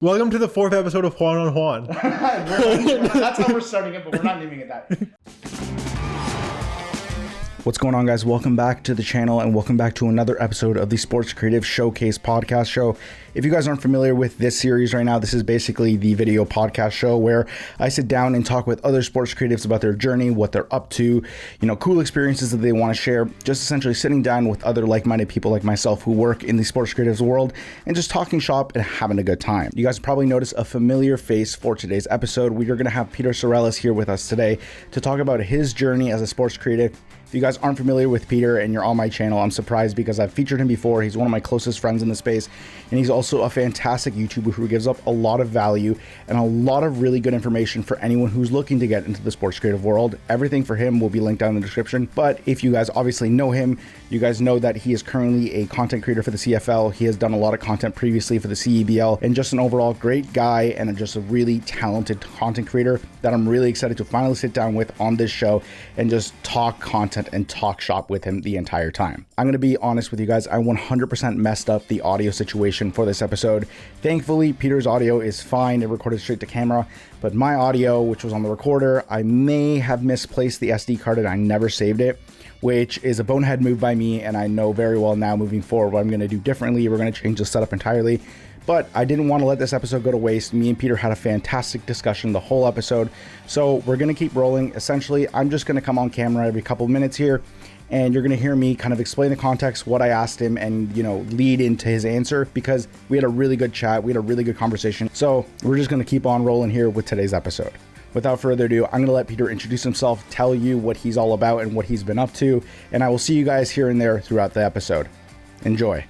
Welcome to the 4th episode of Juan on Juan. That's how we're starting it, but we're not naming it that. What's going on, guys? Welcome back to the channel and welcome back to another episode of the Sports Creative Showcase podcast show. If you guys aren't familiar with this series right now, this is basically the video podcast show where I sit down and talk with other sports creatives about their journey, what they're up to, cool experiences that they want to share, just essentially sitting down with other like-minded people like myself who work in the sports creatives world and just talking shop and having a good time. You guys probably noticed a familiar face for today's episode. We are going to have PETER SARELLAS here with us today to talk about his journey as a sports creative. If you guys aren't familiar with Peter and you're on my channel, I'm surprised because I've featured him before. He's one of my closest friends in the space, and he's also a fantastic YouTuber who gives up a lot of value and a lot of really good information for anyone who's looking to get into the sports creative world. Everything for him will be linked down in the description. But if you guys obviously know him, you guys know that he is currently a content creator for the CFL. He has done a lot of content previously for the CEBL, and just an overall great guy and just a really talented content creator that I'm really excited to finally sit down with on this show and just talk content and talk shop with him the entire time. I'm going to be honest with you guys, I 100% messed up the audio situation for this episode. Thankfully, Peter's audio is fine. It recorded straight to camera, but my audio, which was on the recorder, I may have misplaced the SD card and I never saved it, which is a bonehead move by me, and I know very well now moving forward what I'm going to do differently. We're going to change the setup entirely. But I didn't want to let this episode go to waste. Me and Peter had a fantastic discussion the whole episode. So we're going to keep rolling. Essentially, I'm just going to come on camera every couple of minutes here, and you're going to hear me kind of explain the context, what I asked him, and, lead into his answer, because we had a really good chat. We had a really good conversation. So we're just going to keep on rolling here with today's episode. Without further ado, I'm going to let Peter introduce himself, tell you what he's all about and what he's been up to, and I will see you guys here and there throughout the episode. Enjoy.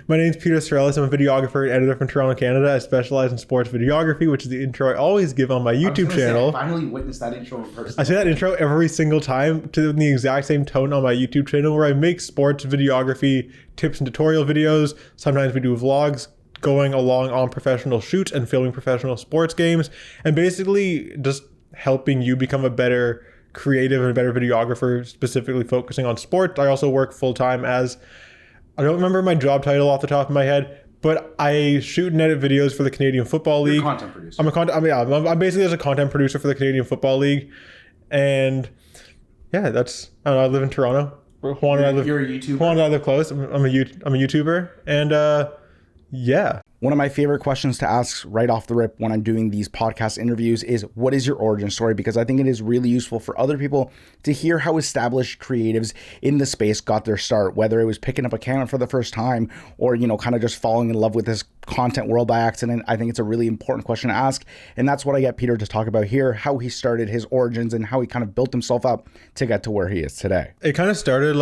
My name is PETER SARELLAS. I'm a videographer and editor from Toronto, Canada. I specialize in sports videography, which is the intro I always give on my YouTube channel. I finally witnessed that intro in person. I say that intro every single time to the exact same tone on my YouTube channel, where I make sports videography tips and tutorial videos. Sometimes we do vlogs going along on professional shoots and filming professional sports games, and basically just helping you become a better creative and a better videographer, specifically focusing on sports. I also work full-time as, I don't remember my job title off the top of my head, but I shoot and edit videos for the Canadian Football League. You're a content producer. I'm basically just a content producer for the Canadian Football League. And yeah, I live in Toronto. Juan and I live, you're a YouTuber. Juan and I live close. I'm a YouTuber. And yeah. One of my favorite questions to ask right off the rip when I'm doing these podcast interviews is, what is your origin story? Because I think it is really useful for other people to hear how established creatives in the space got their start, whether it was picking up a camera for the first time or, kind of just falling in love with this content world by accident. I think it's a really important question to ask. And that's what I get Peter to talk about here, how he started, his origins, and how he kind of built himself up to get to where he is today. It kind of started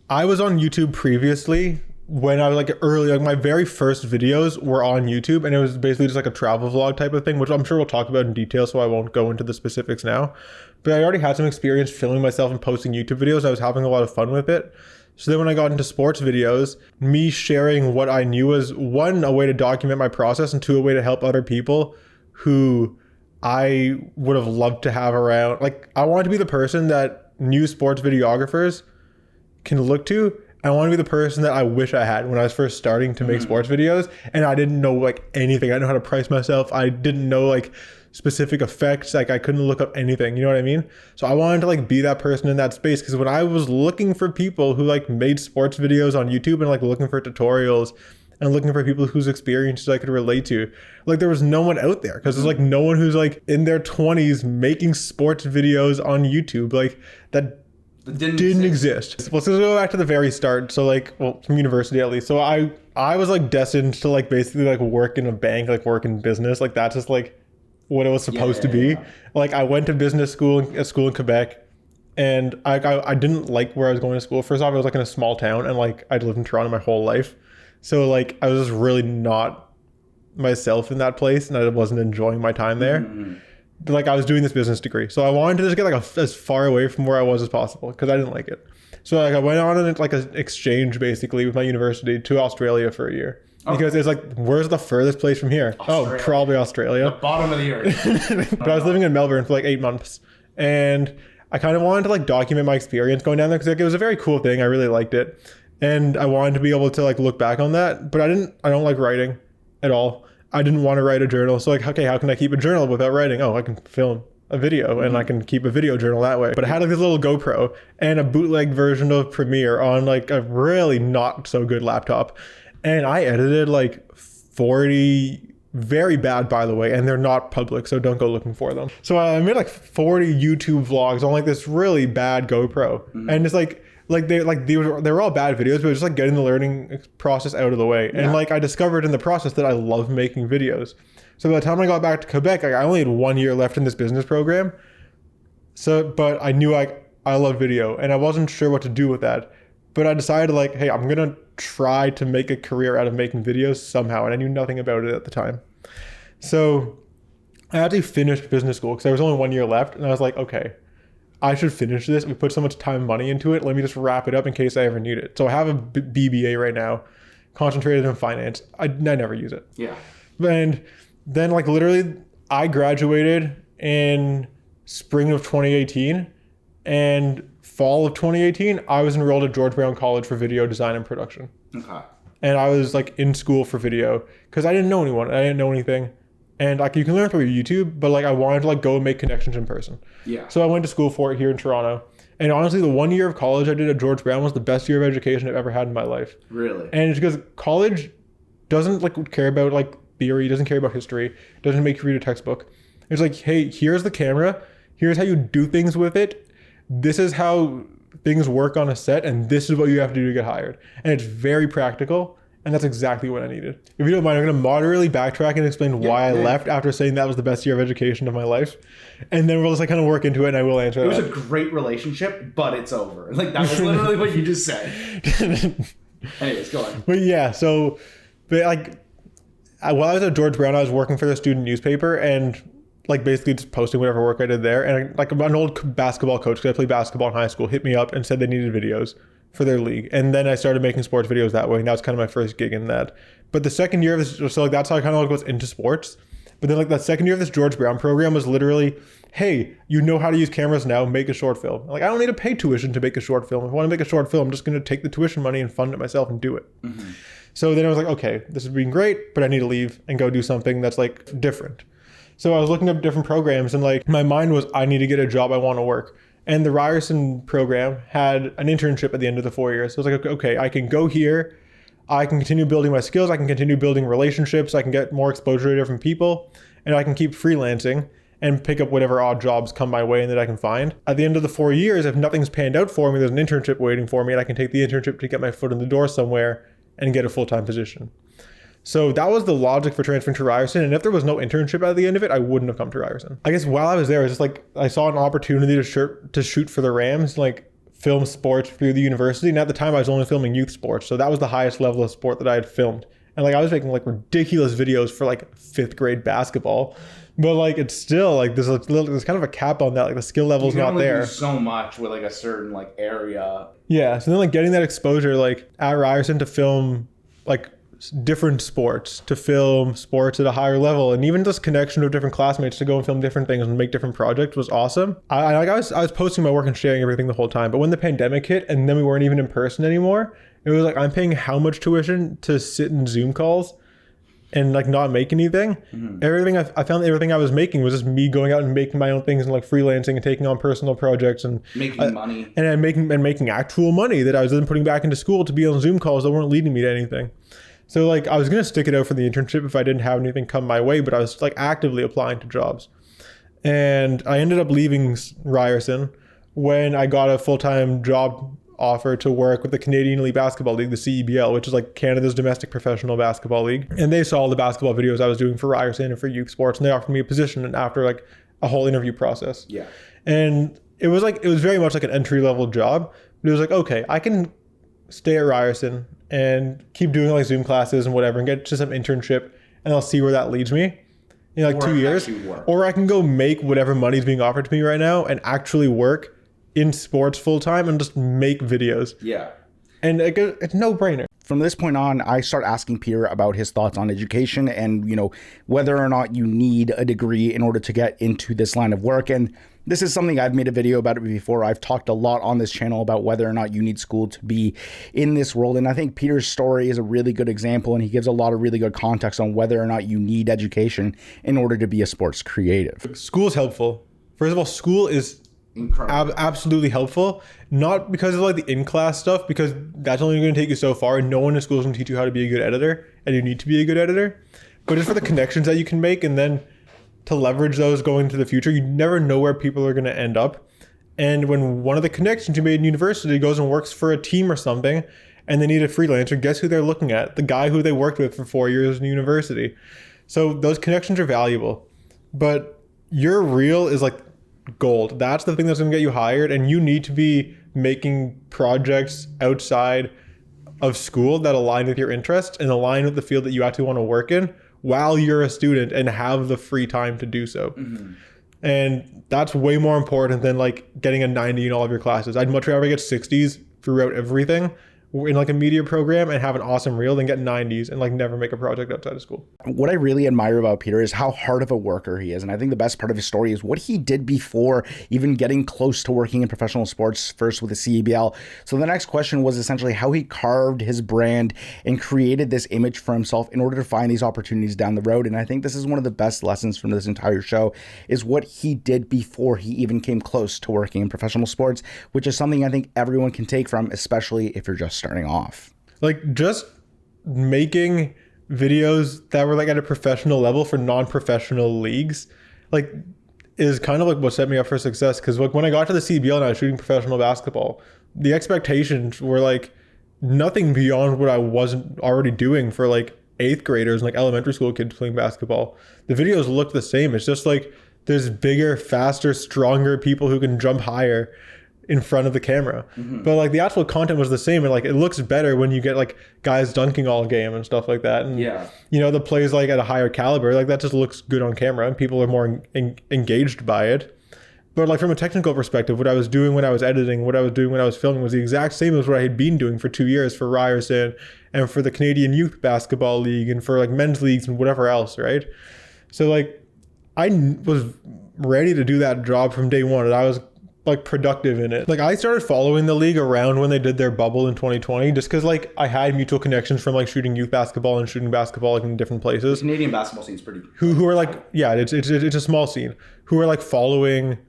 I was on YouTube previously. When I was early, my very first videos were on YouTube, and it was basically just a travel vlog type of thing, which I'm sure we'll talk about in detail, so I won't go into the specifics now. But I already had some experience filming myself and posting YouTube videos. I was having a lot of fun with it. So then when I got into sports videos, me sharing what I knew was, one, a way to document my process, and two, a way to help other people who I would have loved to have around. I wanted to be the person that new sports videographers can look to. I want to be the person that I wish I had when I was first starting to make sports videos, and I didn't know anything. I didn't know how to price myself. I didn't know specific effects. I couldn't look up anything. You know what I mean? So I wanted to be that person in that space, because when I was looking for people who made sports videos on YouTube and looking for tutorials and looking for people whose experiences I could relate to, there was no one out there, because there's no one who's in their 20s making sports videos on YouTube that didn't exist. Let's just go back to the very start. So from university at least. So I was destined to basically work in a bank, work in business. That's just what it was supposed to be. Yeah. I went to business school, a school in Quebec, and I didn't like where I was going to school. First off, I was in a small town, and I'd lived in Toronto my whole life. So I was just really not myself in that place, and I wasn't enjoying my time there. Mm-hmm. But I was doing this business degree, so I wanted to just get as far away from where I was as possible, because I didn't like it. So I went on an exchange basically with my university to Australia for a year. Because it's where's the furthest place from here? Australia. Oh, probably Australia. The bottom of the earth. But I was living in Melbourne for 8 months, and I kind of wanted to document my experience going down there, because it was a very cool thing. I really liked it, and I wanted to be able to look back on that. But I don't like writing at all. I didn't want to write a journal. So like, okay, how can I keep a journal without writing? Oh, I can film a video and I can keep a video journal that way. But I had like this little GoPro and a bootleg version of Premiere on like a really not so good laptop. And I edited like 40, very bad by the way, and they're not public, so don't go looking for them. So I made like 40 YouTube vlogs on like this really bad GoPro. And it's like they were all bad videos, but it was just like getting the learning process out of the way. And like I discovered in the process that I love making videos. So by the time I got back to Quebec, like I only had 1 year left in this business program. So, but I knew I love video and I wasn't sure what to do with that. But I decided like, hey, I'm going to try to make a career out of making videos somehow. And I knew nothing about it at the time. So I actually finished business school because there was only 1 year left. And I was like, okay, I should finish this. We put so much time and money into it. Let me just wrap it up in case I ever need it. So I have a BBA right now, concentrated in finance. I never use it. Yeah. And then like literally I graduated in spring of 2018 and fall of 2018, I was enrolled at George Brown College for video design and production. Okay. And I was like in school for video because I didn't know anyone. I didn't know anything. And like you can learn through YouTube, but like I wanted to like go and make connections in person. Yeah. So I went to school for it here in Toronto. And honestly, the 1 year of college I did at George Brown was the best year of education I've ever had in my life. Really? And it's because college doesn't like care about like theory, doesn't care about history, doesn't make you read a textbook. It's like, hey, here's the camera. Here's how you do things with it. This is how things work on a set. And this is what you have to do to get hired. And it's very practical. And that's exactly what I needed. If you don't mind, I'm going to moderately backtrack and explain why I left after saying that was the best year of education of my life. And then we'll just like kind of work into it and I will answer It was a great relationship, but it's over. Like that was literally what you just said. Anyways, go on. But yeah, so but like while I was at George Brown, I was working for the student newspaper and like basically just posting whatever work I did there. And like an old basketball coach, because I played basketball in high school, hit me up and said they needed videos for their league. And then I started making sports videos that way. And that was kind of my first gig in that. But the second year of this, so like that's how I kind of like was into sports. But then like that second year of this George Brown program was literally, hey, you know how to use cameras now, make a short film. Like I don't need to pay tuition to make a short film. If I want to make a short film, I'm just going to take the tuition money and fund it myself and do it. Mm-hmm. So then I was like, okay, this has been great, but I need to leave and go do something that's like different. So I was looking up different programs and like my mind was, I need to get a job, I want to work. And the Ryerson program had an internship at the end of the 4 years. So I was like, okay, I can go here. I can continue building my skills. I can continue building relationships. I can get more exposure to different people. And I can keep freelancing and pick up whatever odd jobs come my way and that I can find. At the end of the 4 years, if nothing's panned out for me, there's an internship waiting for me and I can take the internship to get my foot in the door somewhere and get a full-time position. So that was the logic for transferring to Ryerson. And if there was no internship at the end of it, I wouldn't have come to Ryerson. I guess while I was there, it was just like, I saw an opportunity to shoot for the Rams, like film sports through the university. And at the time I was only filming youth sports. So that was the highest level of sport that I had filmed. And like, I was making like ridiculous videos for like 5th grade basketball, but like, it's still like, there's kind of a cap on that. Like the skill level's not there. You do so much with like a certain like area. Yeah. So then like getting that exposure, like at Ryerson to film like different sports, to film sports at a higher level, and even just connection with different classmates to go and film different things and make different projects was awesome. I was posting my work and sharing everything the whole time, but when the pandemic hit and then we weren't even in person anymore, it was like I'm paying how much tuition to sit in Zoom calls and like not make anything. Mm-hmm. I found everything I was making was just me going out and making my own things and like freelancing and taking on personal projects and making money and making actual money that I was then putting back into school to be on Zoom calls that weren't leading me to anything. So like I was going to stick it out for the internship if I didn't have anything come my way, but I was like actively applying to jobs. And I ended up leaving Ryerson when I got a full-time job offer to work with the Canadian Elite Basketball League, the CEBL, which is like Canada's domestic professional basketball league. And they saw all the basketball videos I was doing for Ryerson and for youth sports, and they offered me a position after like a whole interview process. Yeah. And it was very much like an entry-level job, but it was like, okay, I can stay at Ryerson and keep doing like Zoom classes and whatever and get to some internship, and I'll see where that leads me in like 2 years. Or I can go make whatever money's being offered to me right now and actually work in sports full time and just make videos. Yeah. And it's no brainer. From this point on, I start asking Peter about his thoughts on education and, whether or not you need a degree in order to get into this line of work. And This is something I've made a video about it before. I've talked a lot on this channel about whether or not you need school to be in this world. And I think Peter's story is a really good example, and he gives a lot of really good context on whether or not you need education in order to be a sports creative. School is helpful. First of all, school is absolutely helpful, not because of like the in-class stuff, because that's only going to take you so far, and no one in school is going to teach you how to be a good editor, and you need to be a good editor, but just for the connections that you can make, and then to leverage those going into the future. You never know where people are going to end up, and when one of the connections you made in university goes and works for a team or something, and they need a freelancer, guess who they're looking at? The guy who they worked with for 4 years in university. So those connections are valuable, but your reel is like gold. That's the thing that's going to get you hired, and you need to be making projects outside of school that align with your interests and align with the field that you actually want to work in while you're a student and have the free time to do so. And that's way more important than like getting a 90 in all of your classes. I'd much rather get 60s throughout everything in like a media program and have an awesome reel than get 90s and like never make a project outside of school. What I really admire about Peter is how hard of a worker he is. And I think the best part of his story is what he did before even getting close to working in professional sports, first with the CEBL. So the next question was essentially how he carved his brand and created this image for himself in order to find these opportunities down the road. And I think this is one of the best lessons from this entire show is what he did before he even came close to working in professional sports, which is something I think everyone can take from, especially if you're just starting off. Like just making videos that were like at a professional level for non-professional leagues like is kind of like what set me up for success, because like when I got to the CBL and I was shooting professional basketball, the expectations were like nothing beyond what I wasn't already doing for like 8th graders and like elementary school kids playing basketball. The videos look the same. It's just like there's bigger, faster, stronger people who can jump higher in front of the camera. But like the actual content was the same, and like it looks better when you get like guys dunking all game and stuff like that, and you know, the plays like at a higher caliber, like that just looks good on camera and people are more engaged by it. But like from a technical perspective, what I was doing when I was editing, what I was doing when I was filming was the exact same as what I had been doing for 2 years for Ryerson and for the Canadian Youth Basketball League and for like men's leagues and whatever else, right? So like I was ready to do that job from day one, and I was like productive in it. Like I started following the league around when they did their bubble in 2020, just because like I had mutual connections from like shooting youth basketball and shooting basketball like in different places. The Canadian basketball scene is pretty who are like, yeah, it's a small scene, who are like following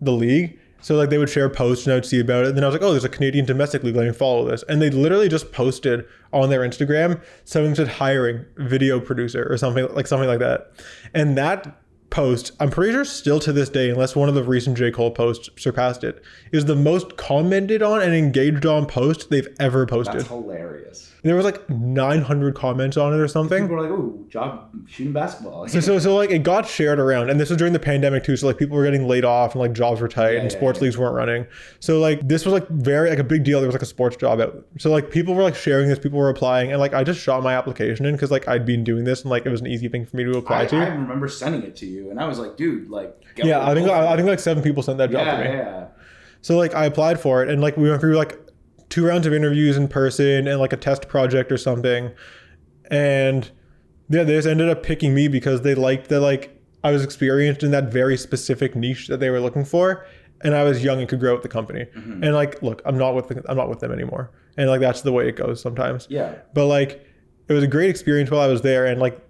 the league. So like they would share posts and I would see about it, and then I was like, oh, there's a Canadian domestic league, let me follow this. And they literally just posted on their Instagram something said hiring video producer or something like that. And that post, I'm pretty sure still to this day, unless one of the recent J. Cole posts surpassed it, is the most commented on and engaged on post they've ever posted. That's hilarious. There was like 900 comments on it or something. People were like, "Oh, job shooting basketball." So like it got shared around, and this was during the pandemic too. So like people were getting laid off and like jobs were tight and sports leagues weren't running. So like this was like very like a big deal. There was like a sports job out. So like people were like sharing this, people were applying, and like I just shot my application in because like I'd been doing this and like it was an easy thing for me to apply to. I remember sending it to you, and I was like, "Dude, like." I think like 7 people sent that job to me. Yeah. So like I applied for it, and like we went through like 2 rounds of interviews in person and like a test project or something, and yeah, they just ended up picking me because they liked that like I was experienced in that very specific niche that they were looking for, and I was young and could grow with the company. And like, look, I'm not with them anymore, and like that's the way it goes sometimes. But like it was a great experience while I was there, and like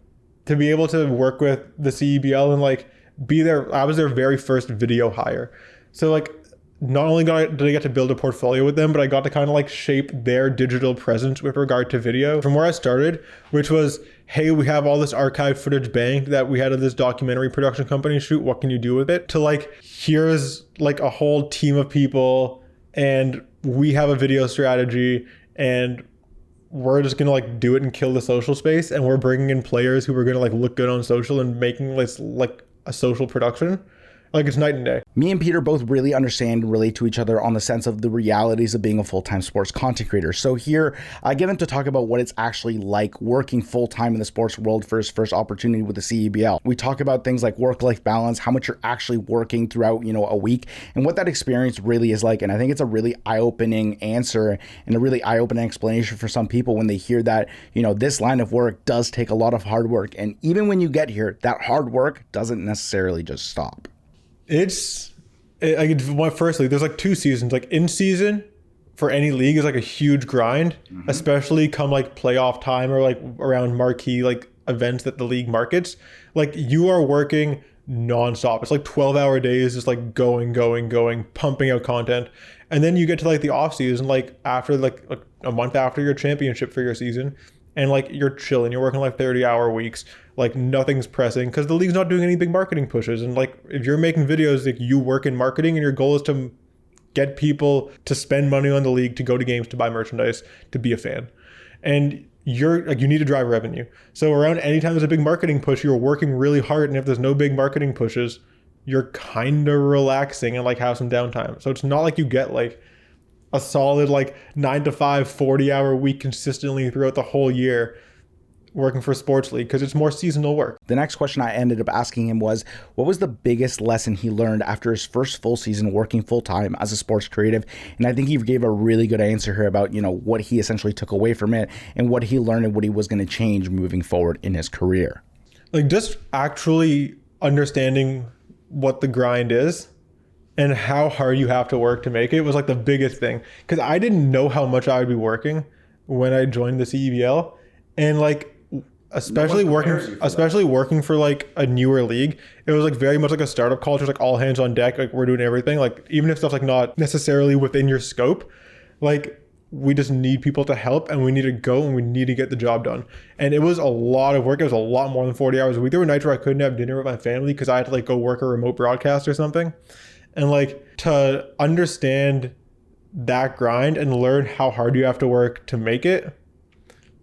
to be able to work with the CEBL and like be there, I was their very first video hire. So like not only did I get to build a portfolio with them, but I got to kind of like shape their digital presence with regard to video from where I started, which was, hey, we have all this archive footage banked that we had of this documentary production company shoot. What can you do with it? To like, here's like a whole team of people and we have a video strategy and we're just going to like do it and kill the social space. And we're bringing in players who are going to like look good on social and making this like a social production. Like it's night and day. Me and Peter both really understand and relate to each other on the sense of the realities of being a full-time sports content creator. So here I get him to talk about what it's actually like working full-time in the sports world for his first opportunity with the CEBL. We talk about things like work-life balance, how much you're actually working throughout, you know, a week, and what that experience really is like. And I think it's a really eye-opening answer and a really eye-opening explanation for some people when they hear that, you know, this line of work does take a lot of hard work. And even when you get here, that hard work doesn't necessarily just stop. It's Firstly, there's like 2 seasons. Like in season for any league is like a huge grind, especially come like playoff time or like around marquee like events that the league markets. Like you are working nonstop. It's like 12-hour days, just like going, pumping out content. And then you get to like the off season, like after like a month after your championship for your season, and like you're chilling, you're working like 30-hour weeks, like nothing's pressing because the league's not doing any big marketing pushes. And like if you're making videos, like you work in marketing and your goal is to get people to spend money on the league, to go to games, to buy merchandise, to be a fan. And you're like, you need to drive revenue. So around anytime there's a big marketing push, you're working really hard. And if there's no big marketing pushes, you're kind of relaxing and like have some downtime. So it's not like you get like a solid like 9 to 5, 40-hour week consistently throughout the whole year working for sports league, because it's more seasonal work. The next question I ended up asking him was, what was the biggest lesson he learned after his first full season working full time as a sports creative? And I think he gave a really good answer here about, you know, what he essentially took away from it and what he learned and what he was going to change moving forward in his career. Like just actually understanding what the grind is and how hard you have to work to make it was like the biggest thing, because I didn't know how much I would be working when I joined the CEBL. And like especially working for like a newer league, it was like very much like a startup culture. It's like all hands on deck, like we're doing everything, like even if stuff's like not necessarily within your scope, like we just need people to help and we need to go and we need to get the job done. And it was a lot of work. It was a lot more than 40 hours a week. There were nights where I couldn't have dinner with my family because I had to like go work a remote broadcast or something. And like to understand that grind and learn how hard you have to work to make it,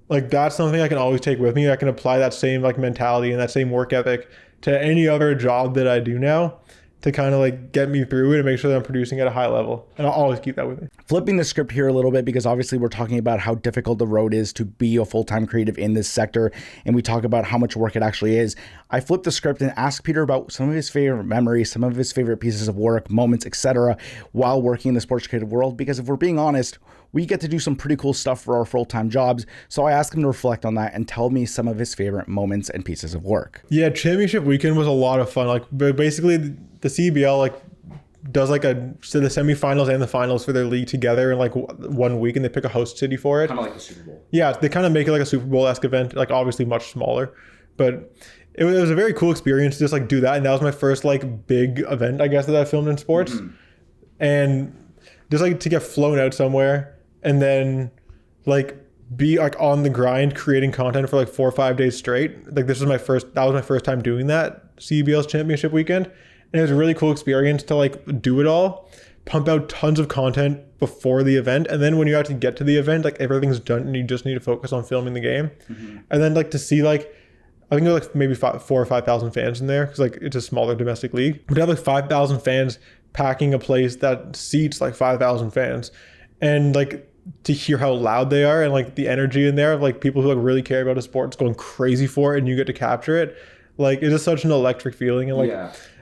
like that's something I can always take with me. I can apply that same like mentality and that same work ethic to any other job that I do now to kind of like get me through it and make sure that I'm producing at a high level. And I'll always keep that with me. Flipping the script here a little bit, because obviously we're talking about how difficult the road is to be a full-time creative in this sector. And we talk about how much work it actually is. I flipped the script and asked Peter about some of his favorite memories, some of his favorite pieces of work, moments, etc. while working in the sports creative world. Because if we're being honest, we get to do some pretty cool stuff for our full-time jobs. So I asked him to reflect on that and tell me some of his favorite moments and pieces of work. Yeah, championship weekend was a lot of fun. Like basically the CBL like does like the semifinals and the finals for their league together in like 1 week, and they pick a host city for it. Kind of like the Super Bowl. Yeah, they kind of make it like a Super Bowl-esque event, like obviously much smaller, but it was a very cool experience to just like do that. And that was my first like big event, I guess, that I filmed in sports. And just like to get flown out somewhere and then like be like on the grind creating content for like 4 or 5 days straight. Like that was my first time doing that, CBL's championship weekend. And it was a really cool experience to like do it all, pump out tons of content before the event. And then when you actually get to the event, like everything's done and you just need to focus on filming the game. And then like to see like, I think there were like maybe 4,000 or 5,000 fans in there because like it's a smaller domestic league. But to have like 5,000 fans packing a place that seats like 5,000 fans, and like to hear how loud they are and like the energy in there of like people who like really care about a sport going crazy for it and you get to capture it. Like it's just such an electric feeling. And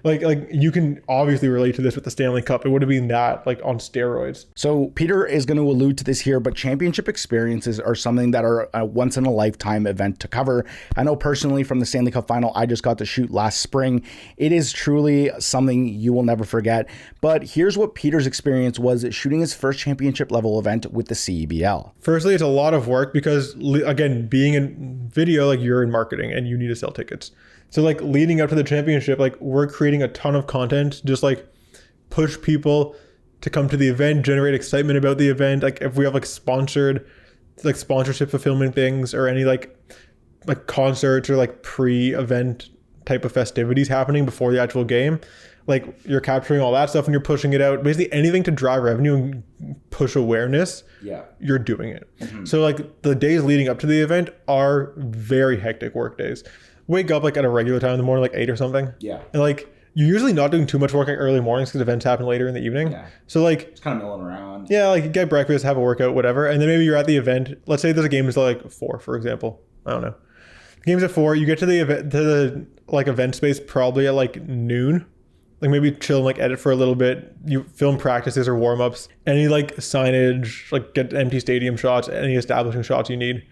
like, like you can obviously relate to this with the Stanley Cup. It would have been that like on steroids. So Peter is going to allude to this here, but championship experiences are something that are a once in a lifetime event to cover. I know personally from the Stanley Cup final I just got to shoot last spring. It is truly something you will never forget. But here's what Peter's experience was shooting his first championship level event with the CEBL. Firstly, it's a lot of work because again, being in video, like you're in marketing and you need to sell tickets. So like leading up to the championship, like we're creating a ton of content, just like push people to come to the event, generate excitement about the event. Like if we have like sponsorship fulfillment things or any like concerts or like pre-event type of festivities happening before the actual game, like you're capturing all that stuff and you're pushing it out. Basically anything to drive revenue and push awareness, you're doing it. So like the days leading up to the event are very hectic work days. Wake up like at a regular time in the morning, like 8 or something. And like you're usually not doing too much work like early mornings because events happen later in the evening. So like it's kind of milling around. Yeah, like you get breakfast, have a workout, whatever, and then maybe you're at the event. Let's say there's a game is like 4, for example. I don't know. The game's at 4. You get to the event, to the like event space probably at like noon. Like maybe chill and like edit for a little bit. You film practices or warm ups. Any like signage, like get empty stadium shots, any establishing shots you need.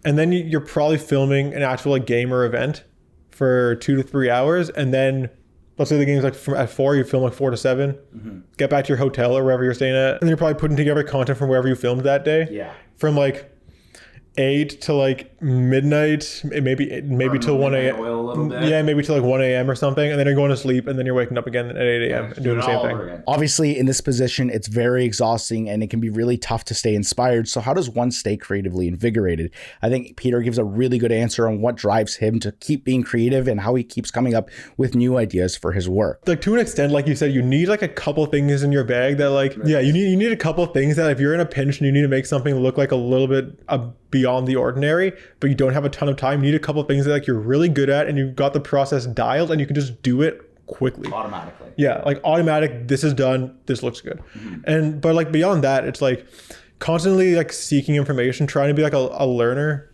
And then you're probably filming an actual like game or event for 2 to 3 hours. And then let's say the game's like at 4, you film like 4 to 7, get back to your hotel or wherever you're staying at, and then you're probably putting together content from wherever you filmed that day. Yeah. From like 8 to like midnight, maybe till 1 a.m. Oil a little bit. Yeah, maybe till like 1 a.m. or something, and then you're going to sleep, and then you're waking up again at 8 a.m. and doing the same thing. Obviously, in this position, it's very exhausting and it can be really tough to stay inspired. So how does one stay creatively invigorated? I think Peter gives a really good answer on what drives him to keep being creative and how he keeps coming up with new ideas for his work. Like to an extent, like you said, you need like a couple things in your bag that like, yeah, you need a couple things that if you're in a pinch and you need to make something look like a little bit beyond the ordinary, but you don't have a ton of time, you need a couple of things that like you're really good at and you've got the process dialed and you can just do it quickly. Automatically. Yeah, like automatic, this is done, this looks good. But like beyond that, it's like constantly like seeking information, trying to be like a learner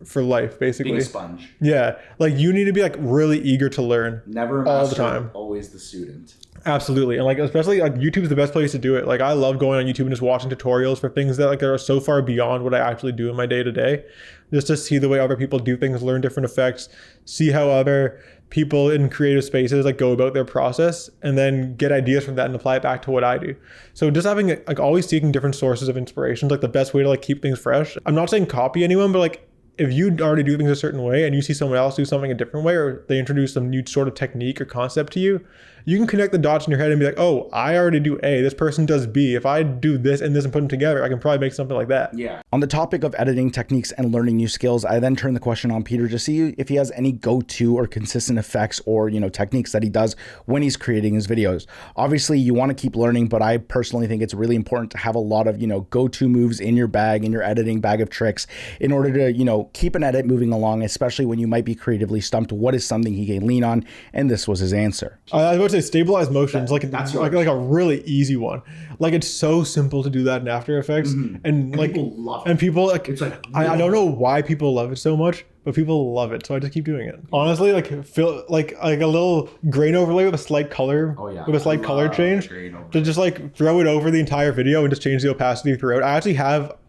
for life, basically. Being a sponge. Yeah, like you need to be like really eager to learn. Never all master, the time. Always the student. Absolutely. And like especially like YouTube's the best place to do it. Like I love going on YouTube and just watching tutorials for things that like are so far beyond what I actually do in my day to day, just to see the way other people do things, learn different effects, see how other people in creative spaces like go about their process, and then get ideas from that and apply it back to what I do. So just having like always seeking different sources of inspiration is like the best way to like keep things fresh. I'm not saying copy anyone, but like if you already do things a certain way and you see someone else do something a different way, or they introduce some new sort of technique or concept to you, you can connect the dots in your head and be like, oh, I already do A, this person does B. If I do this and this and put them together, I can probably make something like that. Yeah. On the topic of editing techniques and learning new skills, I then turn the question on Peter to see if he has any go-to or consistent effects or, techniques that he does when he's creating his videos. Obviously, you want to keep learning, but I personally think it's really important to have a lot of, go-to moves in your bag, in your editing bag of tricks, in order to, keep an edit moving along, especially when you might be creatively stumped. What is something he can lean on? And this was his answer. I was about to say stabilized motions, that's like a really easy one. Like it's so simple to do that in After Effects, and like people love it. And people like It's like I don't know why people love it so much, but people love it, so I just keep doing it. Honestly, like feel like a little grain overlay with a slight color, with a slight color change, to just like throw it over the entire video and just change the opacity throughout.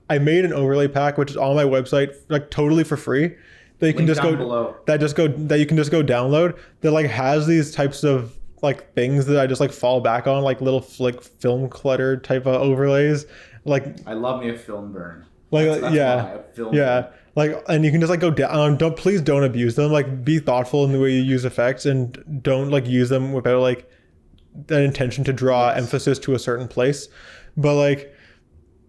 I made an overlay pack which is on my website like totally for free. That you can just go below. That you can just go download. That like has these types of like things that I just like fall back on, like little like film clutter type of overlays. Like I love me a film burn. Like That's yeah, film yeah. burn. Like, and you can just like go down. Please don't abuse them. Like, be thoughtful in the way you use effects, and don't like use them without like an intention to draw emphasis to a certain place. But like,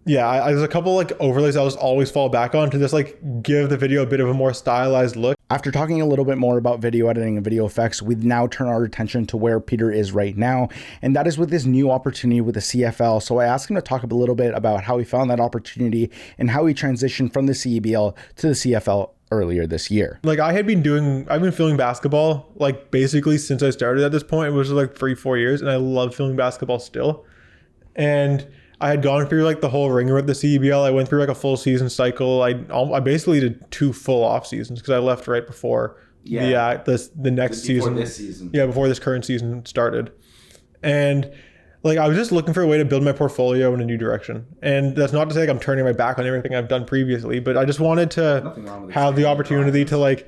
yeah, there's a couple like overlays I'll just always fall back on to just like give the video a bit of a more stylized look. After talking a little bit more about video editing and video effects, we now turn our attention to where Peter is right now, and that is with this new opportunity with the CFL. So I asked him to talk a little bit about how he found that opportunity and how he transitioned from the CEBL to the CFL earlier this year. Like I've been filming basketball like basically since I started at this point. It was like 3-4 years, and I love filming basketball still. And I had gone through like the whole ringer with the CEBL. I went through like a full season cycle. I basically did 2 full off seasons because I left right before the next season. This season. Yeah, before this current season started. And like I was just looking for a way to build my portfolio in a new direction. And that's not to say like I'm turning my back on everything I've done previously, but I just wanted to have the opportunity to like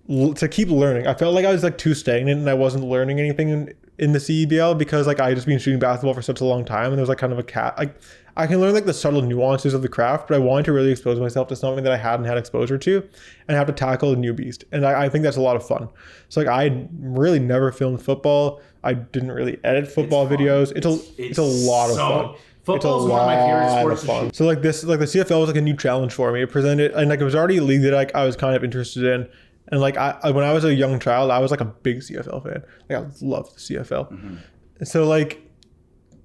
to keep learning. I felt like I was like too stagnant and I wasn't learning anything in the CEBL because like I just been shooting basketball for such a long time, and there's like kind of like I can learn like the subtle nuances of the craft, but I wanted to really expose myself to something that I hadn't had exposure to and have to tackle a new beast. And I think that's a lot of fun. So like I really never filmed football. I didn't really edit football videos. It's a lot of fun. Football is one of my favorite sports to shoot. So like the CFL was like a new challenge for me. It presented, and like it was already a league that like I was kind of interested in. And like when I was a young child, I was like a big CFL fan. Like I loved the CFL. Mm-hmm. So like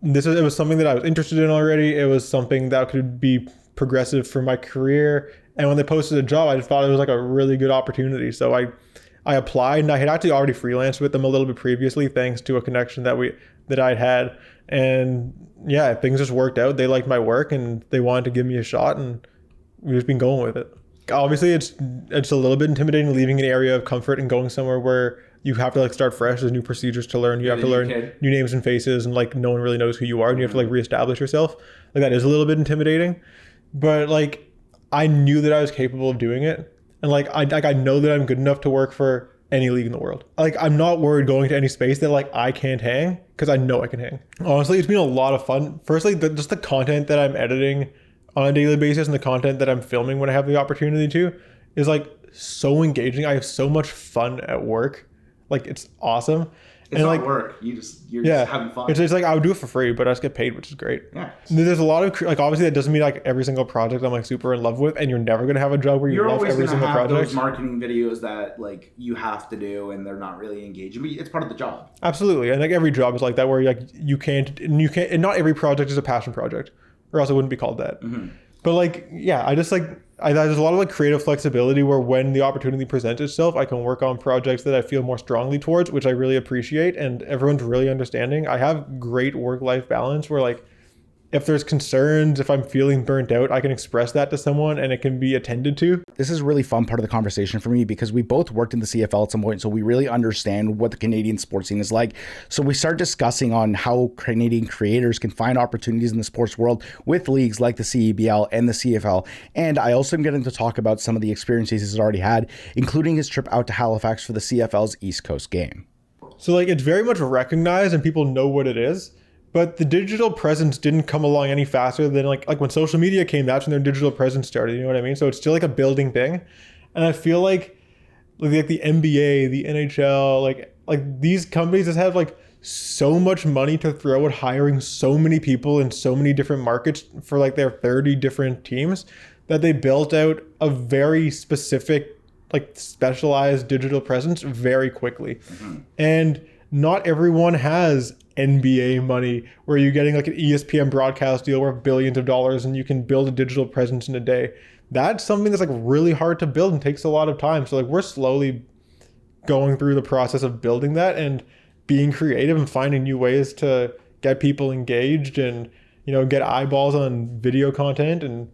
it was something that I was interested in already. It was something that could be progressive for my career. And when they posted a job, I just thought it was like a really good opportunity. So I applied, and I had actually already freelanced with them a little bit previously, thanks to a connection that I'd had. And yeah, things just worked out. They liked my work and they wanted to give me a shot, and we've just been going with it. Obviously, it's a little bit intimidating leaving an area of comfort and going somewhere where you have to like start fresh. There's new procedures to learn. You have to learn new names and faces, and like no one really knows who you are, and you have to like reestablish yourself. Like that is a little bit intimidating, but like I knew that I was capable of doing it, and like I know that I'm good enough to work for any league in the world. Like, I'm not worried going to any space that like I can't hang, because I know I can hang. Honestly, it's been a lot of fun. Firstly, just the content that I'm editing on a daily basis and the content that I'm filming when I have the opportunity to is like so engaging. I have so much fun at work. Like, it's awesome. It's and not like work. You're just having fun. It's like I would do it for free, but I just get paid, which is great. Yeah. There's a lot of like, obviously that doesn't mean like every single project I'm like super in love with, and you're never gonna have a job where you love every single project. You're always gonna have those marketing videos that like you have to do, and they're not really engaging. But it's part of the job. Absolutely, and like every job is like that, where like you can't, and not every project is a passion project, or else it wouldn't be called that. Mm-hmm. But like, yeah, I just like, there's a lot of like creative flexibility where when the opportunity presents itself, I can work on projects that I feel more strongly towards, which I really appreciate. And everyone's really understanding. I have great work-life balance where like, if there's concerns, if I'm feeling burnt out, I can express that to someone and it can be attended to. This is a really fun part of the conversation for me because we both worked in the CFL at some point, so we really understand what the Canadian sports scene is like. So we start discussing on how Canadian creators can find opportunities in the sports world with leagues like the CEBL and the CFL. And I also am getting to talk about some of the experiences he's already had, including his trip out to Halifax for the CFL's East Coast game. So like, it's very much recognized and people know what it is. But the digital presence didn't come along any faster than like when social media came, that's when their digital presence started. You know what I mean? So it's still like a building thing. And I feel like the NBA, the NHL, like these companies just have like so much money to throw at hiring so many people in so many different markets for like their 30 different teams that they built out a very specific, like specialized digital presence very quickly. Mm-hmm. And not everyone has NBA money where you're getting like an ESPN broadcast deal worth billions of dollars and you can build a digital presence in a day. That's something that's like really hard to build and takes a lot of time. So like, we're slowly going through the process of building that and being creative and finding new ways to get people engaged and, you know, get eyeballs on video content. And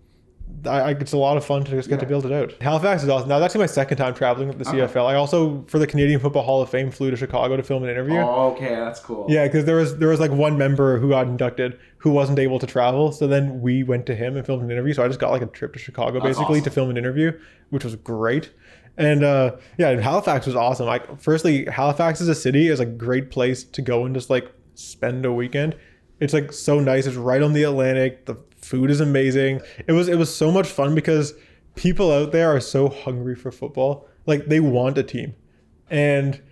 it's a lot of fun to just get to build it out. Halifax is awesome. Now, that's actually my second time traveling with the CFL. I also, for the Canadian Football Hall of Fame, flew to Chicago to film an interview. Oh, okay, that's cool. Yeah, because there was like one member who got inducted who wasn't able to travel. So then we went to him and filmed an interview. So I just got like a trip to Chicago basically to film an interview, which was great. And yeah, Halifax was awesome. Firstly, Halifax as a city is a great place to go and just like spend a weekend. It's like so nice. It's right on the Atlantic. The food is amazing. It was so much fun because people out there are so hungry for football. Like, they want a team and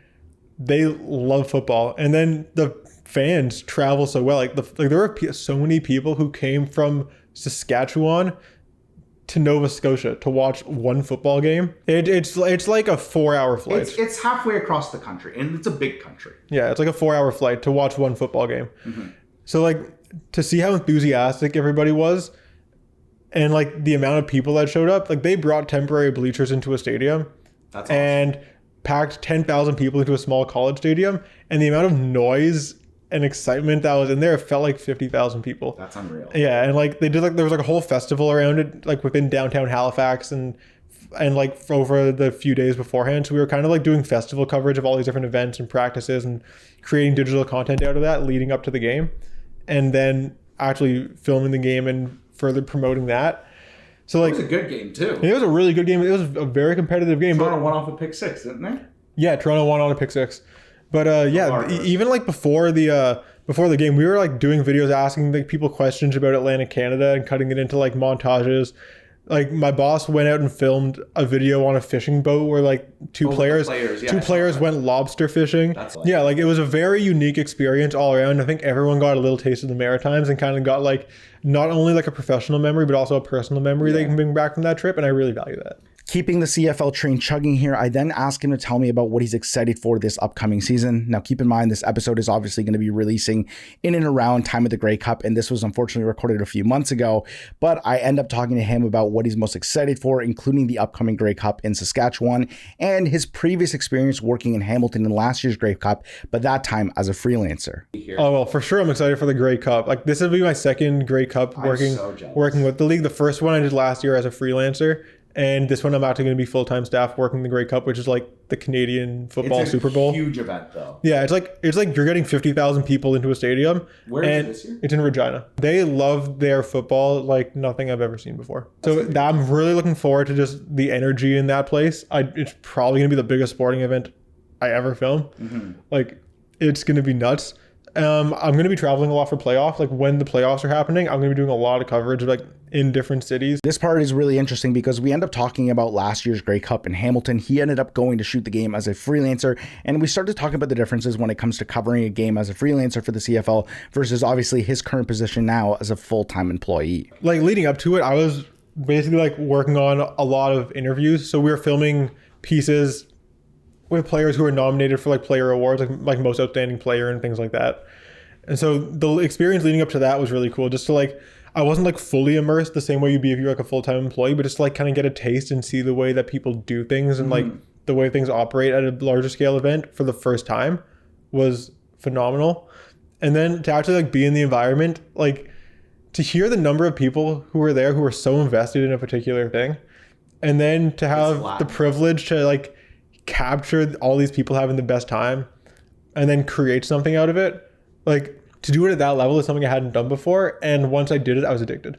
they love football. And then the fans travel so well. Like there were so many people who came from Saskatchewan to Nova Scotia to watch one football game. It's like a 4-hour flight. It's halfway across the country, and it's a big country. Yeah, it's like a 4-hour flight to watch one football game. Mm-hmm. So like, to see how enthusiastic everybody was and like the amount of people that showed up, like they brought temporary bleachers into a stadium. That's awesome. And packed 10,000 people into a small college stadium, and the amount of noise and excitement that was in there, it felt like 50,000 people. That's unreal. Yeah, and like they did, like there was like a whole festival around it, like within downtown Halifax, and like over the few days beforehand. So we were kind of like doing festival coverage of all these different events and practices and creating digital content out of that leading up to the game, and then actually filming the game and further promoting that. So like, it was a good game too. It was a really good game. It was a very competitive game. Toronto won off a pick six, didn't they? Yeah, Toronto won on a pick six. But yeah, even like before the game, we were like doing videos asking like people questions about Atlantic Canada and cutting it into like montages. Like my boss went out and filmed a video on a fishing boat where like two players went lobster fishing. Yeah, like it was a very unique experience all around. I think everyone got a little taste of the Maritimes and kind of got like not only like a professional memory, but also a personal memory they can bring back from that trip. And I really value that. Keeping the CFL train chugging here, I then ask him to tell me about what he's excited for this upcoming season. Now, keep in mind, this episode is obviously going to be releasing in and around time of the Grey Cup, and this was unfortunately recorded a few months ago, but I end up talking to him about what he's most excited for, including the upcoming Grey Cup in Saskatchewan and his previous experience working in Hamilton in last year's Grey Cup, but that time as a freelancer. Oh, well, for sure I'm excited for the Grey Cup. Like, this will be my second Grey Cup working with the league. The first one I did last year as a freelancer. And this one, I'm actually going to be full-time staff working the Grey Cup, which is like the Canadian football Super Bowl. It's a huge event, though. Yeah, it's like you're getting 50,000 people into a stadium. Where is it this year? It's in Regina. They love their football like nothing I've ever seen before. So I'm really looking forward to just the energy in that place. It's probably going to be the biggest sporting event I ever film. Like, it's going to be nuts. I'm going to be traveling a lot for playoffs. Like, when the playoffs are happening, I'm going to be doing a lot of coverage, like, in different cities. This part is really interesting because we end up talking about last year's Grey Cup in Hamilton. He ended up going to shoot the game as a freelancer, and we started talking about the differences when it comes to covering a game as a freelancer for the CFL versus obviously his current position now as a full-time employee. Like, leading up to it, I was basically, like, working on a lot of interviews. So we were filming pieces with players who were nominated for, like, player awards, like most outstanding player and things like that. And so the experience leading up to that was really cool, just to, like, I wasn't, like, fully immersed the same way you'd be if you're, like, a full-time employee, but just to, like, kind of get a taste and see the way that people do things and like the way things operate at a larger scale event for the first time was phenomenal. And then to actually, like, be in the environment, like, to hear the number of people who were there who were so invested in a particular thing, and then to have the privilege to, like, capture all these people having the best time and then create something out of it, like, to do it at that level is something I hadn't done before. And once I did it, I was addicted.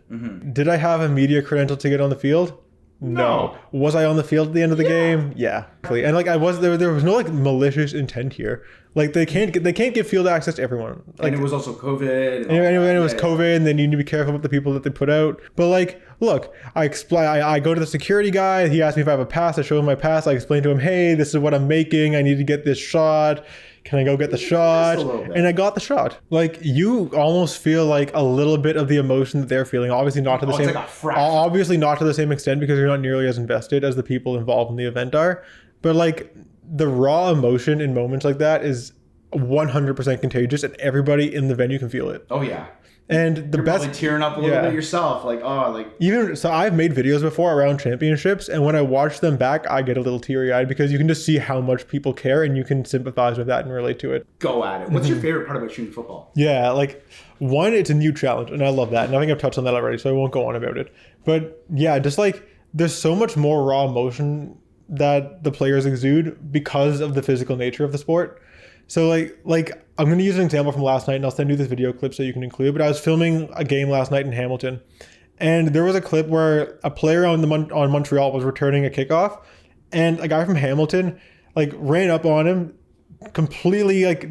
Did I have a media credential to get on the field? No. Was I on the field at the end of the game? Yeah. And, like, I was there was no, like, malicious intent here. Like, they can't give field access to everyone. Like, and it was also COVID. And it was COVID, and they need to be careful with the people that they put out. But, like, look, I go to the security guy. He asked me if I have a pass. I show him my pass. I explain to him, hey, this is what I'm making. I need to get this shot. Can I go get the shot? And I got the shot. Like, you almost feel like a little bit of the emotion that they're feeling. Obviously not to the same. Like obviously not to the same extent because you're not nearly as invested as the people involved in the event are. But, like, the raw emotion in moments like that is 100% contagious, and everybody in the venue can feel it. Oh yeah. And the You're best, probably tearing up a little bit yourself, like, oh, like, even so, I've made videos before around championships, and when I watch them back, I get a little teary-eyed because you can just see how much people care, and you can sympathize with that and relate to it. Go at it. What's your favorite part about shooting football? Yeah, like, one, it's a new challenge, and I love that. And I think I've touched on that already, so I won't go on about it. But yeah, just, like, there's so much more raw emotion that the players exude because of the physical nature of the sport. So, like I'm going to use an example from last night, and I'll send you this video clip so you can include. But I was filming a game last night in Hamilton, and there was a clip where a player on Montreal was returning a kickoff, and a guy from Hamilton, like, ran up on him, completely, like,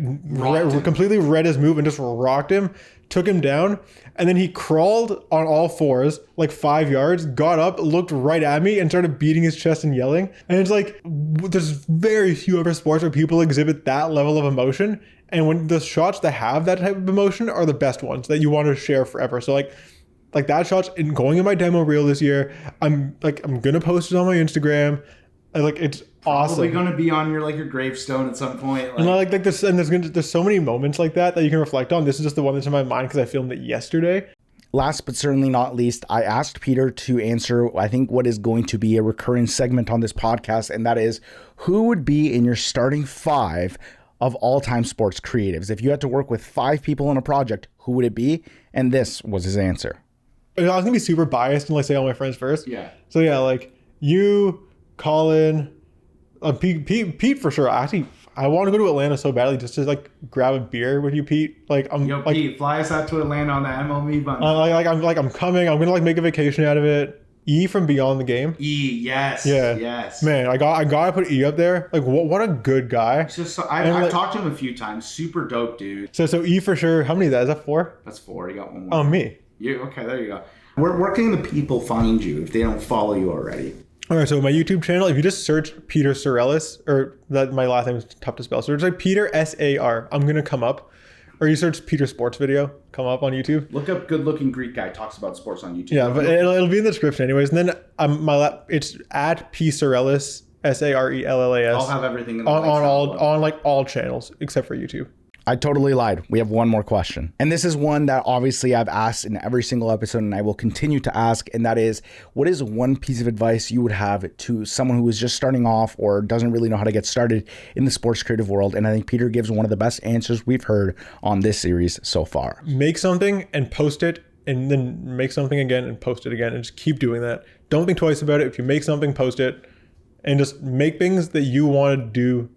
completely read his move and just rocked him, took him down, and then he crawled on all fours like 5 yards, got up, looked right at me, and started beating his chest and yelling. And it's like, there's very few other sports where people exhibit that level of emotion, and when the shots that have that type of emotion are the best ones that you want to share forever. So, like that shot's going in my demo reel this year. I'm gonna post it on my Instagram. Like, it's awesome. Probably gonna be on your gravestone at some point. Like, there's so many moments like that you can reflect on. This is just the one that's in my mind because I filmed it yesterday. Last but certainly not least, I asked Peter to answer, I think, what is going to be a recurring segment on this podcast, and that is, who would be in your starting 5 of all-time sports creatives? If you had to work with 5 people on a project, who would it be? And this was his answer. I was gonna be super biased and, like, say all my friends first. Yeah. So yeah, like, you, Colin, Pete for sure. Actually, I want to go to Atlanta so badly just to, like, grab a beer with you, Pete. Like, Pete, fly us out to Atlanta on that MLB button. I'm coming. I'm gonna, like, make a vacation out of it. E from Beyond the Game. Yes. Yeah. Yes. Man, I gotta put E up there. Like, what a good guy. I've talked to him a few times. Super dope dude. So E for sure. How many is that? Is that 4? That's 4. You got one more. Oh, me. You okay? There you go. Where can the people find you if they don't follow you already? All right, so my YouTube channel, if you just search Peter Sarellas, or that my last name is tough to spell, so it's like Peter SAR, I'm gonna come up. Or you search Peter Sports Video, come up on YouTube. Look up good looking Greek guy talks about sports on YouTube. Yeah, but it'll be in the description anyways. And then it's at P Sarellas, SARELLAS. I'll have everything in the on all channels except for YouTube. I totally lied. We have one more question. And this is one that obviously I've asked in every single episode, and I will continue to ask. And that is, what is one piece of advice you would have to someone who is just starting off or doesn't really know how to get started in the sports creative world? And I think Peter gives one of the best answers we've heard on this series so far. Make something and post it, and then make something again and post it again, and just keep doing that. Don't think twice about it. If you make something, post it, and just make things that you want to do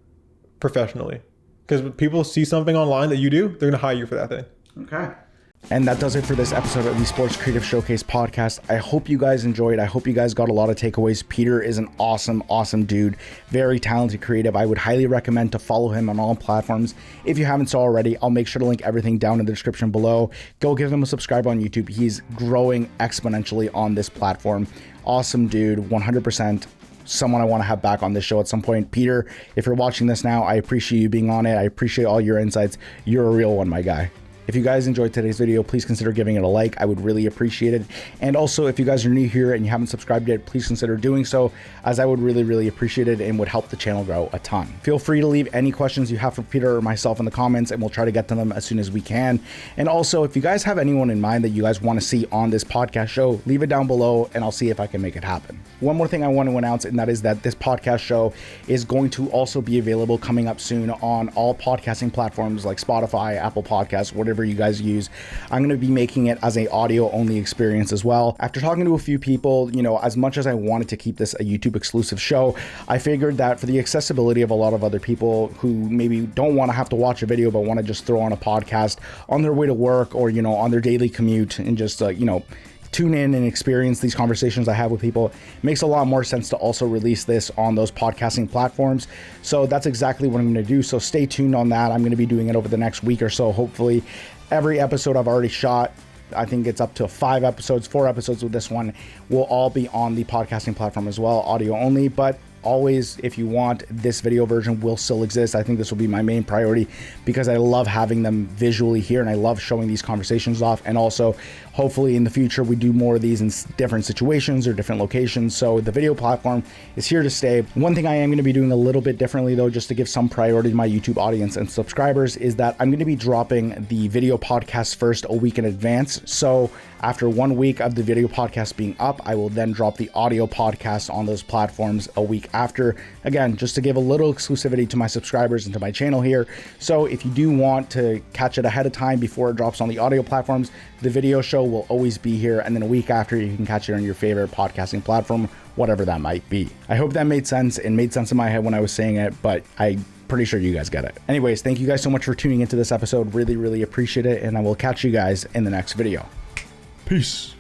professionally. Because when people see something online that you do, they're going to hire you for that thing. Okay. And that does it for this episode of the Sports Creative Showcase podcast. I hope you guys enjoyed. I hope you guys got a lot of takeaways. Peter is an awesome dude. Very talented creative. I would highly recommend to follow him on all platforms. If you haven't so already, I'll make sure to link everything down in the description below. Go give him a subscribe on YouTube. He's growing exponentially on this platform. Awesome dude, 100%. Someone I want to have back on this show at some point. Peter, if you're watching this now, I appreciate you being on it. I appreciate all your insights. You're a real one, my guy. If you guys enjoyed today's video, please consider giving it a like. I would really appreciate it. And also, if you guys are new here and you haven't subscribed yet, please consider doing so, as I would really appreciate it and would help the channel grow a ton. Feel free to leave any questions you have for Peter or myself in the comments, and we'll try to get to them as soon as we can. And also, if you guys have anyone in mind that you guys want to see on this podcast show, leave it down below and I'll see if I can make it happen. One more thing I want to announce, and that is that this podcast show is going to also be available coming up soon on all podcasting platforms like Spotify, Apple Podcasts, whatever you guys use. I'm going to be making it as a audio only experience as well. After talking to a few people, you know, as much as I wanted to keep this a YouTube exclusive show, I figured that for the accessibility of a lot of other people who maybe don't want to have to watch a video but want to just throw on a podcast on their way to work or, you know, on their daily commute and just, you know, tune in and experience these conversations I have with people, it makes a lot more sense to also release this on those podcasting platforms. So that's exactly what I'm going to do. So stay tuned on that. I'm going to be doing it over the next week or so. Hopefully every episode I've already shot, I think it's up to 4 episodes with this one, will all be on the podcasting platform as well, audio only. But always, if you want, this video version will still exist. I think this will be my main priority because I love having them visually here and I love showing these conversations off. And also, hopefully in the future, we do more of these in different situations or different locations. So the video platform is here to stay. One thing I am going to be doing a little bit differently though, just to give some priority to my YouTube audience and subscribers, is that I'm going to be dropping the video podcast first a week in advance. So after 1 week of the video podcast being up, I will then drop the audio podcast on those platforms a week after. Again, just to give a little exclusivity to my subscribers and to my channel here. So if you do want to catch it ahead of time before it drops on the audio platforms, the video show will always be here. And then a week after, you can catch it on your favorite podcasting platform, whatever that might be. I hope that made sense. It made sense in my head when I was saying it, but I'm pretty sure you guys get it. Anyways, thank you guys so much for tuning into this episode. Really appreciate it. And I will catch you guys in the next video. Peace.